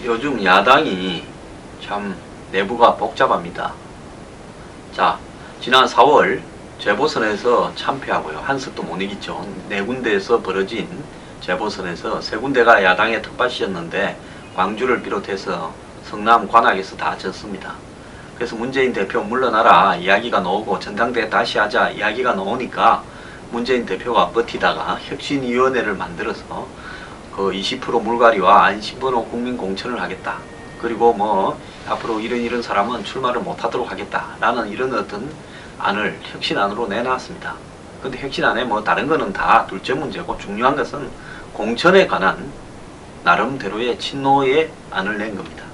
요즘 야당이 참 내부가 복잡합니다. 자, 지난 4월 재보선에서 참패하고요. 한석도 못 이겼죠. 4군데에서 벌어진 재보선에서 3군데가 야당의 텃밭이었는데 광주를 비롯해서 성남 관악에서 다 졌습니다. 그래서 문재인 대표 물러나라 이야기가 나오고 전당대회 다시 하자 이야기가 나오니까 문재인 대표가 버티다가 혁신위원회를 만들어서 그 20% 물갈이와 안심번호 국민공천을 하겠다. 그리고 뭐 앞으로 이런 사람은 출마를 못하도록 하겠다. 라는 이런 어떤 안을 혁신안으로 내놨습니다. 근데 혁신안에 뭐 다른 거는 다 둘째 문제고 중요한 것은 공천에 관한 나름대로의 친노의 안을 낸 겁니다.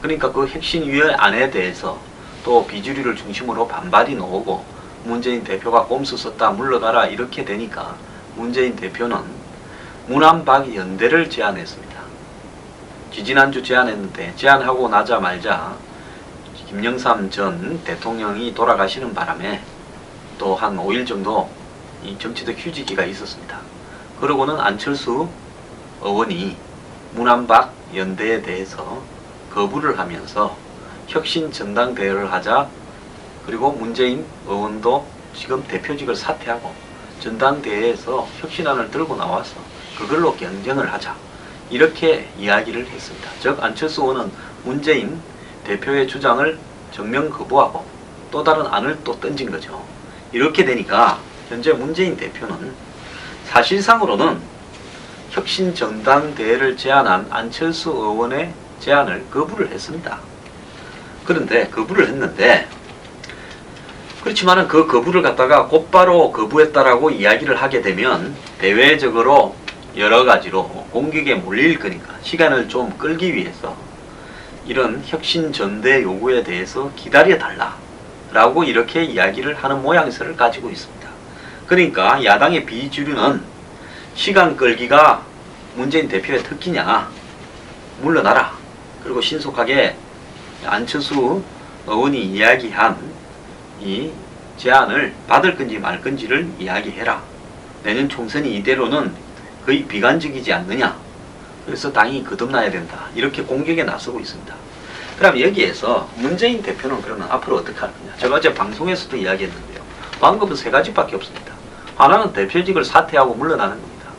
그러니까 그 혁신위원회 안에 대해서 또 비주류를 중심으로 반발이 나오고 문재인 대표가 꼼수 썼다 물러가라 이렇게 되니까 문재인 대표는 문안박 연대를 제안했습니다. 지지난주 제안했는데 제안하고 나자마자 김영삼 전 대통령이 돌아가시는 바람에 또 한 5일 정도 이 정치적 휴지기가 있었습니다. 그러고는 안철수 의원이 문안박 연대에 대해서 거부를 하면서 혁신 전당대회를 하자. 그리고 문재인 의원도 지금 대표직을 사퇴하고 전당대회에서 혁신안을 들고 나와서 그걸로 경쟁을 하자. 이렇게 이야기를 했습니다. 즉 안철수 의원은 문재인 대표의 주장을 정면 거부하고 또 다른 안을 또 던진 거죠. 이렇게 되니까 현재 문재인 대표는 사실상으로는 혁신 전당대회를 제안한 안철수 의원의 제안을 거부를 했습니다. 그런데 거부를 했는데 그렇지만은 그 거부를 갖다가 곧바로 거부했다라고 이야기를 하게 되면 대외적으로 여러 가지로 공격에 몰릴 거니까 시간을 좀 끌기 위해서 이런 혁신 전대 요구에 대해서 기다려달라 라고 이렇게 이야기를 하는 모양새를 가지고 있습니다. 그러니까 야당의 비주류는 시간 끌기가 문재인 대표의 특기냐, 물러나라, 그리고 신속하게 안철수 의원이 이야기한 이 제안을 받을 건지 말 건지를 이야기해라. 내년 총선이 이대로는 거의 비관적이지 않느냐. 그래서 당이 거듭나야 된다. 이렇게 공격에 나서고 있습니다. 그럼 여기에서 문재인 대표는 그러면 앞으로 어떻게 할 거냐. 제가 어제 방송에서도 이야기했는데요. 방법은 3가지밖에 없습니다. 하나는 대표직을 사퇴하고 물러나는 겁니다.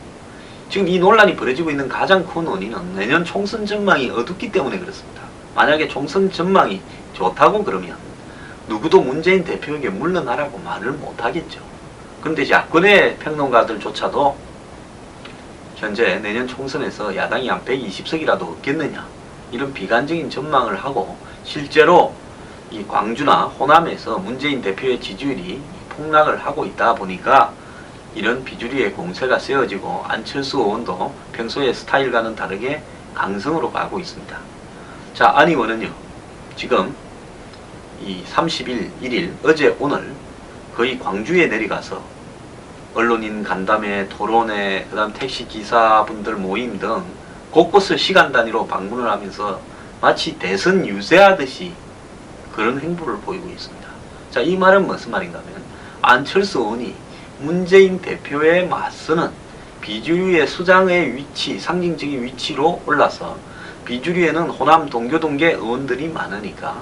지금 이 논란이 벌어지고 있는 가장 큰 원인은 내년 총선 전망이 어둡기 때문에 그렇습니다. 만약에 총선 전망이 좋다고 그러면 누구도 문재인 대표에게 물러나라고 말을 못하겠죠. 그런데 야권의 평론가들조차도 현재 내년 총선에서 야당이 한 120석이라도 얻겠느냐 이런 비관적인 전망을 하고 실제로 이 광주나 호남에서 문재인 대표의 지지율이 폭락을 하고 있다 보니까 이런 비주류의 공세가 세워지고 안철수 의원도 평소의 스타일과는 다르게 강성으로 가고 있습니다. 자, 안 의원은요 지금 이 30일, 1일, 어제 오늘 거의 광주에 내려가서 언론인 간담회, 토론회, 그 다음 택시기사분들 모임 등 곳곳을 시간 단위로 방문을 하면서 마치 대선 유세하듯이 그런 행보를 보이고 있습니다. 자, 이 말은 무슨 말인가 하면 안철수 의원이 문재인 대표에 맞서는 비주류의 수장의 위치, 상징적인 위치로 올라서 비주류에는 호남 동교동계 의원들이 많으니까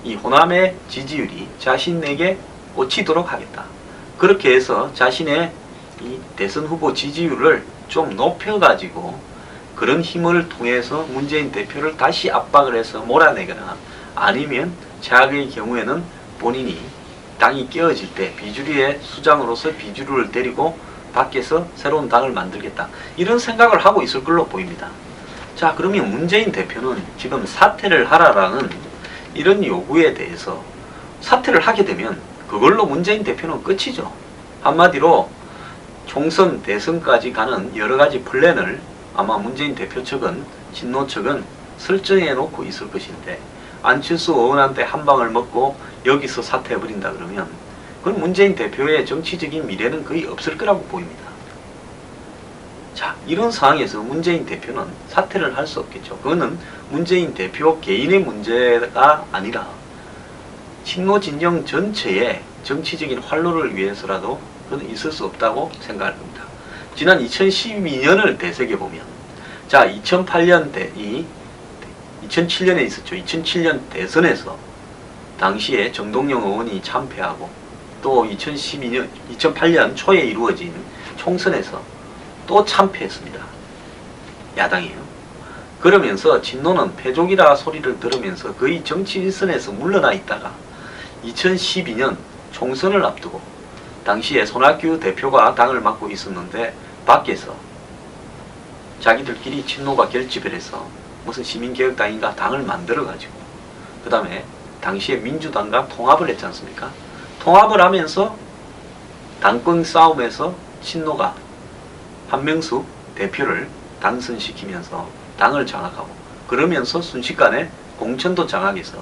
이 호남의 지지율이 자신에게 꽂히도록 하겠다. 그렇게 해서 자신의 이 대선 후보 지지율을 좀 높여가지고 그런 힘을 통해서 문재인 대표를 다시 압박을 해서 몰아내거나 아니면 최악의 경우에는 본인이 당이 깨어질 때 비주류의 수장으로서 비주류를 데리고 밖에서 새로운 당을 만들겠다. 이런 생각을 하고 있을 걸로 보입니다. 자, 그러면 문재인 대표는 지금 사퇴를 하라라는 이런 요구에 대해서 사퇴를 하게 되면 그걸로 문재인 대표는 끝이죠. 한마디로 총선 대선까지 가는 여러 가지 플랜을 아마 문재인 대표 측은 친노 측은 설정해 놓고 있을 것인데 안철수 의원한테 한 방을 먹고 여기서 사퇴해버린다 그러면 그건 문재인 대표의 정치적인 미래는 거의 없을 거라고 보입니다. 자, 이런 상황에서 문재인 대표는 사퇴를 할 수 없겠죠. 그거는 문재인 대표 개인의 문제가 아니라 친노 진영 전체의 정치적인 활로를 위해서라도 그건 있을 수 없다고 생각할 겁니다. 지난 2012년을 되새겨보면 자, 2008년 2007년에 있었죠. 2007년 대선에서 당시에 정동영 의원이 참패하고 또 2008년 초에 이루어진 총선에서 또 참패했습니다. 야당이에요. 그러면서 진노는 패족이라 소리를 들으면서 거의 정치 일선에서 물러나 있다가 2012년 총선을 앞두고 당시에 손학규 대표가 당을 맡고 있었는데 밖에서 자기들끼리 친노가 결집을 해서 무슨 시민개혁당인가 당을 만들어가지고 그 다음에 당시에 민주당과 통합을 했지 않습니까? 통합을 하면서 당권 싸움에서 친노가 한명숙 대표를 당선시키면서 당을 장악하고 그러면서 순식간에 공천도 장악해서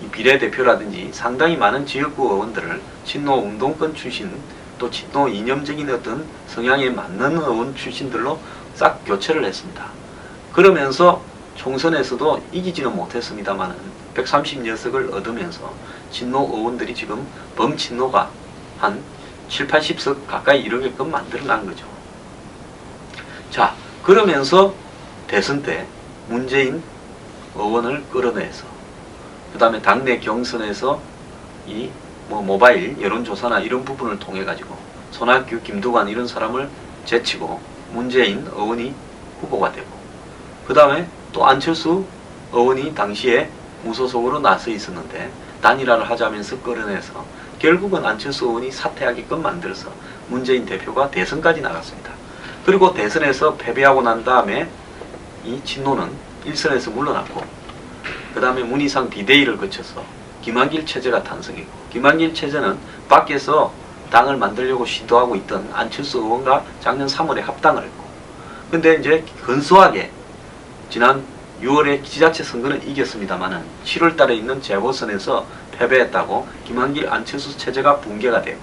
이 비례대표라든지 상당히 많은 지역구 의원들을 친노 운동권 출신 또 친노 이념적인 어떤 성향에 맞는 의원 출신들로 싹 교체를 했습니다. 그러면서 총선에서도 이기지는 못했습니다만 130여석을 얻으면서 친노 의원들이 지금 범친노가 한 7, 80석 가까이 이르게끔 만들어난 거죠. 자, 그러면서 대선 때 문재인 의원을 끌어내서 그 다음에 당내 경선에서 이 모바일 여론조사나 이런 부분을 통해 가지고 손학규, 김두관 이런 사람을 제치고 문재인 의원이 후보가 되고 그 다음에 또 안철수 의원이 당시에 무소속으로 나서 있었는데 단일화를 하자면서 끌어내서 결국은 안철수 의원이 사퇴하게끔 만들어서 문재인 대표가 대선까지 나갔습니다. 그리고 대선에서 패배하고 난 다음에 이 친노는 일선에서 물러났고 그 다음에 문희상 비대위를 거쳐서 김한길 체제가 탄생했고 김한길 체제는 밖에서 당을 만들려고 시도하고 있던 안철수 의원과 작년 3월에 합당을 했고 근데 이제 근소하게 지난 6월에 지자체 선거는 이겼습니다만은 7월 달에 있는 재보선에서 패배했다고 김한길 안철수 체제가 붕괴가 됐고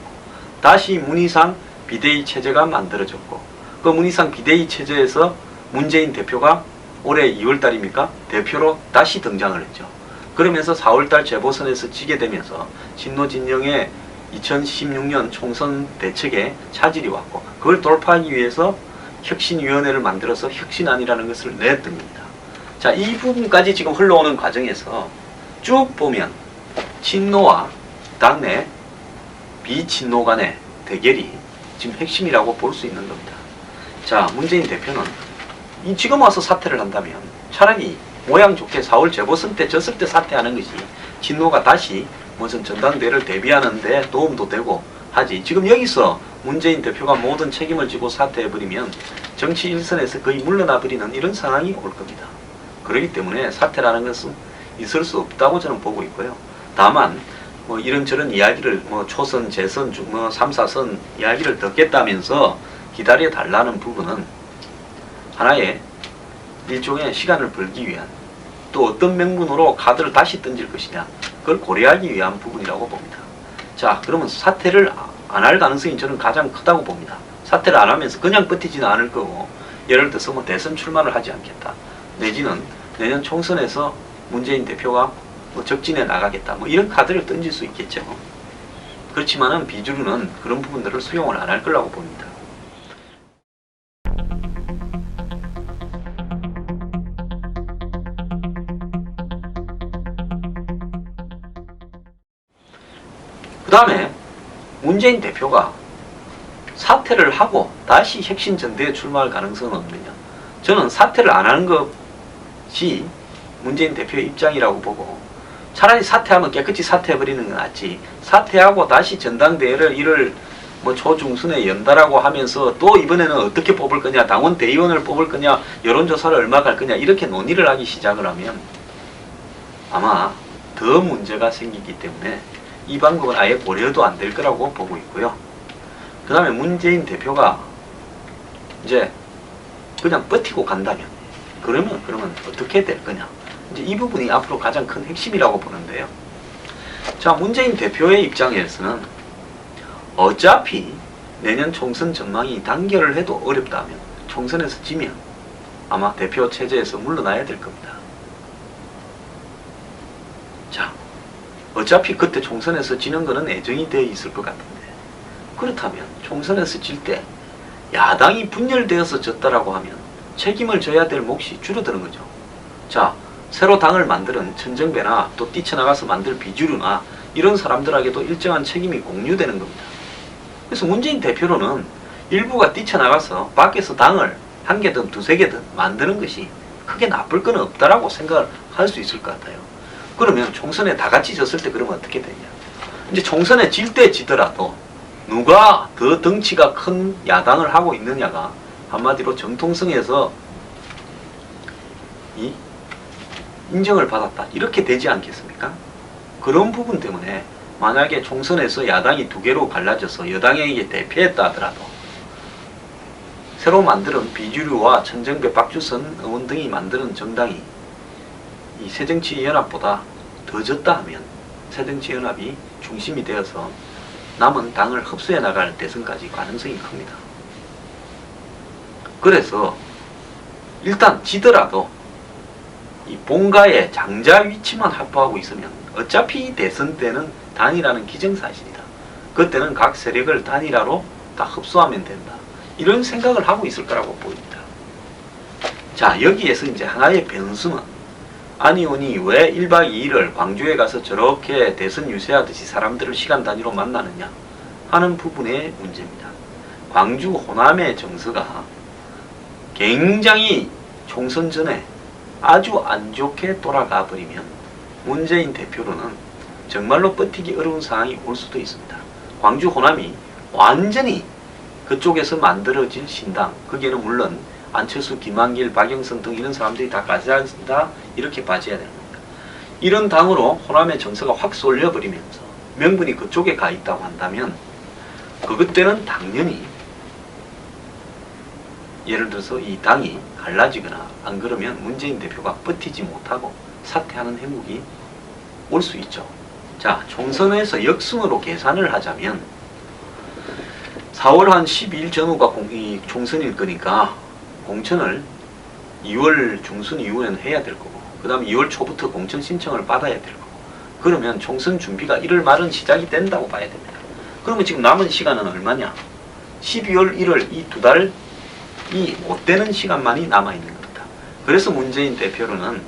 다시 문희상 비대위 체제가 만들어졌고 그 문희상 비대위 체제에서 문재인 대표가 올해 2월 달입니까? 대표로 다시 등장을 했죠. 그러면서 4월 달 재보선에서 지게 되면서 진노 진영의 2016년 총선 대책에 차질이 왔고 그걸 돌파하기 위해서 혁신위원회를 만들어서 혁신안이라는 것을 냈던 겁니다. 자, 이 부분까지 지금 흘러오는 과정에서 쭉 보면 친노와 당내 비친노 간의 대결이 지금 핵심이라고 볼 수 있는 겁니다. 자, 문재인 대표는 지금 와서 사퇴를 한다면 차라리 모양 좋게 4월 재보선 때 졌을 때 사퇴하는 것이 진노가 다시 무슨 전당대회를 대비하는데 도움도 되고 하지. 지금 여기서 문재인 대표가 모든 책임을 지고 사퇴해버리면 정치 일선에서 거의 물러나 버리는 이런 상황이 올 겁니다. 그렇기 때문에 사퇴라는 것은 있을 수 없다고 저는 보고 있고요. 다만 이런저런 이야기를 초선, 재선, 3, 4선 이야기를 듣겠다면서 기다려 달라는 부분은 하나의 일종의 시간을 벌기 위한 또 어떤 명분으로 카드를 다시 던질 것이냐 그걸 고려하기 위한 부분이라고 봅니다. 자, 그러면 사퇴를 안 할 가능성이 저는 가장 크다고 봅니다. 사퇴를 안 하면서 그냥 버티지는 않을 거고 예를 들어서 대선 출마를 하지 않겠다 내지는 내년 총선에서 문재인 대표가 적진에 나가겠다 이런 카드를 던질 수 있겠죠. 그렇지만은 비주류는 그런 부분들을 수용을 안 할 거라고 봅니다. 그 다음에 문재인 대표가 사퇴를 하고 다시 혁신전대에 출마할 가능성은 없느냐. 저는 사퇴를 안 하는 것이 문재인 대표의 입장이라고 보고 차라리 사퇴하면 깨끗이 사퇴해버리는 건 낫지. 사퇴하고 다시 전당대회를 1월 초중순에 연다라고 하면서 또 이번에는 어떻게 뽑을 거냐, 당원 대의원을 뽑을 거냐, 여론조사를 얼마 갈 거냐 이렇게 논의를 하기 시작을 하면 아마 더 문제가 생기기 때문에 이 방법은 아예 고려도 안 될 거라고 보고 있고요. 그 다음에 문재인 대표가 이제 그냥 버티고 간다면 그러면 어떻게 될 거냐. 이제 이 부분이 앞으로 가장 큰 핵심이라고 보는데요. 자, 문재인 대표의 입장에서는 어차피 내년 총선 전망이 단결을 해도 어렵다면 총선에서 지면 아마 대표 체제에서 물러나야 될 겁니다. 자, 어차피 그때 총선에서 지는 거는 예정이 되어 있을 것 같은데 그렇다면 총선에서 질 때 야당이 분열되어서 졌다라고 하면 책임을 져야 될 몫이 줄어드는 거죠. 자, 새로 당을 만드는 천정배나 또 뛰쳐나가서 만들 비주류나 이런 사람들에게도 일정한 책임이 공유되는 겁니다. 그래서 문재인 대표로는 일부가 뛰쳐나가서 밖에서 당을 한 개든 두세 개든 만드는 것이 크게 나쁠 건 없다라고 생각을 할 수 있을 것 같아요. 그러면 총선에 다 같이 졌을 때 그러면 어떻게 되냐. 이제 총선에 질 때 지더라도 누가 더 덩치가 큰 야당을 하고 있느냐가 한마디로 정통성에서 이 인정을 받았다 이렇게 되지 않겠습니까? 그런 부분 때문에 만약에 총선에서 야당이 두 개로 갈라져서 여당에게 대패했다 하더라도 새로 만드는 비주류와 천정배, 박주선 의원 등이 만드는 정당이 이 새정치연합보다 더 졌다 하면 새정치연합이 중심이 되어서 남은 당을 흡수해 나갈 대선까지 가능성이 큽니다. 그래서 일단 지더라도 이 본가의 장자 위치만 확보하고 있으면 어차피 대선 때는 단일화는 기정사실이다. 그때는 각 세력을 단일화로 다 흡수하면 된다. 이런 생각을 하고 있을 거라고 보입니다. 자, 여기에서 이제 하나의 변수는 안 의원이 왜 1박 2일을 광주에 가서 저렇게 대선 유세하듯이 사람들을 시간 단위로 만나느냐 하는 부분의 문제입니다. 광주 호남의 정서가 굉장히 총선 전에 아주 안 좋게 돌아가 버리면 문재인 대표로는 정말로 버티기 어려운 상황이 올 수도 있습니다. 광주 호남이 완전히 그쪽에서 만들어질 신당, 거기에는 물론 안철수, 김한길, 박영선 등 이런 사람들이 다 가져간다 이렇게 봐줘야 되는 겁니다. 이런 당으로 호남의 정서가 확 쏠려버리면서 명분이 그쪽에 가 있다고 한다면 그것 때는 당연히 예를 들어서 이 당이 갈라지거나 안 그러면 문재인 대표가 버티지 못하고 사퇴하는 행복이 올 수 있죠. 자, 총선에서 역순으로 계산을 하자면 4월 한 12일 전후가 총선일 거니까 공천을 2월 중순 이후에는 해야 될 거고 그 다음에 2월 초부터 공천 신청을 받아야 될 거고 그러면 총선 준비가 1월 말은 시작이 된다고 봐야 됩니다. 그러면 지금 남은 시간은 얼마냐? 12월 1월 이 두 달이 못 되는 시간만이 남아있는 겁니다. 그래서 문재인 대표로는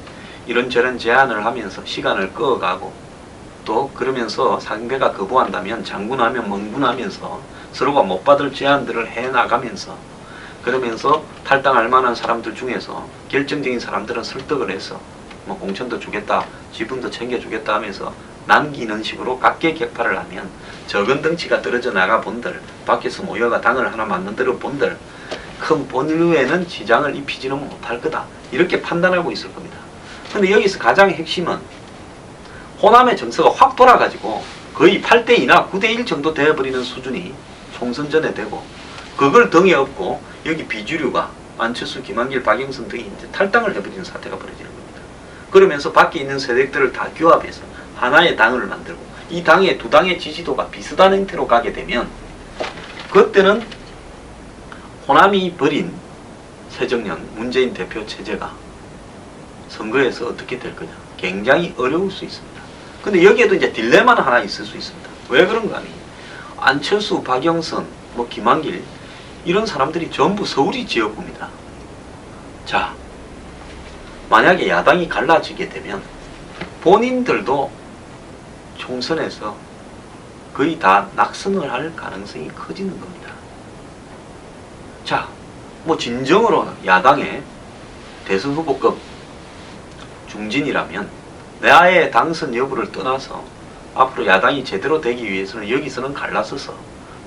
이런저런 제안을 하면서 시간을 끌어가고 또 그러면서 상대가 거부한다면 장군하면 멍군하면서 서로가 못 받을 제안들을 해나가면서 그러면서 탈당할 만한 사람들 중에서 결정적인 사람들은 설득을 해서 뭐 공천도 주겠다, 지분도 챙겨주겠다 하면서 남기는 식으로 각계격파를 하면 적은 덩치가 떨어져 나가 본들, 밖에서 모여가 당을 하나 만들어 본들 큰 본류에는 지장을 입히지는 못할 거다. 이렇게 판단하고 있을 겁니다. 근데 여기서 가장 핵심은 호남의 정서가 확 돌아가지고 거의 8대2나 9대1 정도 되어버리는 수준이 총선 전에 되고 그걸 등에 업고 여기 비주류가 안철수, 김한길, 박영선 등이 이제 탈당을 해버리는 사태가 벌어지는 겁니다. 그러면서 밖에 있는 세력들을 다 규합해서 하나의 당을 만들고 이 당의 두 당의 지지도가 비슷한 형태로 가게 되면 그때는 호남이 벌인 새정년 문재인 대표 체제가 선거에서 어떻게 될 거냐 굉장히 어려울 수 있습니다. 근데 여기에도 이제 딜레마는 하나 있을 수 있습니다. 왜 그런가 하니 안철수, 박영선, 뭐 김한길 이런 사람들이 전부 서울이 지역구입니다. 자, 만약에 야당이 갈라지게 되면 본인들도 총선에서 거의 다 낙선을 할 가능성이 커지는 겁니다. 자, 뭐 진정으로 야당의 대선 후보급 중진이라면 내의 당선 여부를 떠나서 앞으로 야당이 제대로 되기 위해서는 여기서는 갈라서서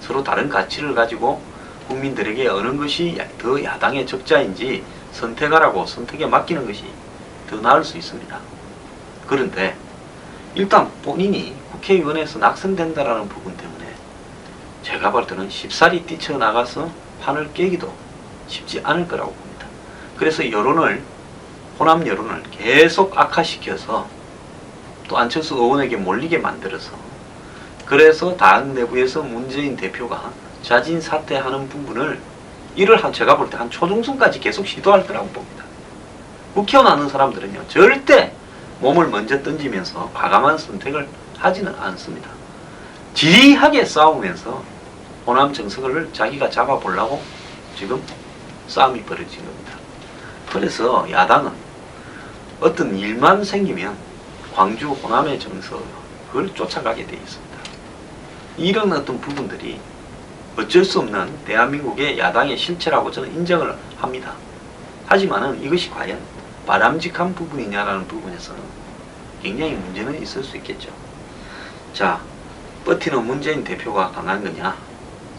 서로 다른 가치를 가지고 국민들에게 어느 것이 더 야당의 적자인지 선택하라고 선택에 맡기는 것이 더 나을 수 있습니다. 그런데 일단 본인이 국회의원에서 낙선된다라는 부분 때문에 제가 볼 때는 쉽사리 뛰쳐나가서 판을 깨기도 쉽지 않을 거라고 봅니다. 그래서 여론을 호남 여론을 계속 악화시켜서 또 안철수 의원에게 몰리게 만들어서 그래서 당 내부에서 문재인 대표가 자진 사퇴하는 부분을 이를 제가 볼 때 한 초중순까지 계속 시도할 거라고 봅니다. 국회의원 하는 사람들은요 절대 몸을 먼저 던지면서 과감한 선택을 하지는 않습니다. 지리하게 싸우면서 호남 정서를 자기가 어떤 일만 생기면 광주 호남의 정서 그걸 쫓아가게 돼 있습니다. 이런 어떤 부분들이 어쩔 수 없는 대한민국의 야당의 실체라고 저는 인정을 합니다. 하지만은 이것이 과연 바람직한 부분이냐라는 부분에서는 굉장히 문제는 있을 수 있겠죠. 자, 버티는 문재인 대표가 강한 거냐,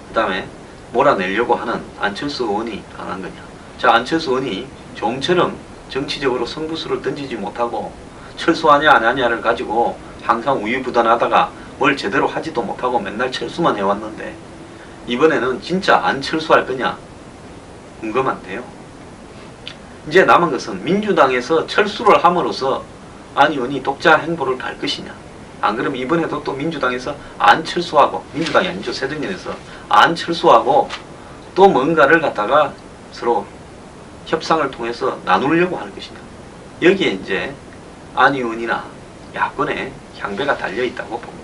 그 다음에 몰아내려고 하는 안철수 의원이 강한 거냐. 자, 안철수 의원이 좀처럼 정치적으로 승부수를 던지지 못하고 철수하냐 안 하냐를 가지고 항상 우유부단하다가 뭘 제대로 하지도 못하고 맨날 철수만 해왔는데 이번에는 진짜 안 철수할 거냐 궁금한데요. 이제 남은 것은 민주당에서 철수를 함으로써 안 의원이 독자 행보를 갈 것이냐, 안 그러면 이번에도 또 민주당에서 안 철수하고, 민주당이 아니죠, 새정년에서 안 철수하고 또 뭔가를 갖다가 서로 협상을 통해서 나누려고 하는 것이냐. 여기에 이제 안 의원이나 야권의 향배가 달려 있다고 봅니다.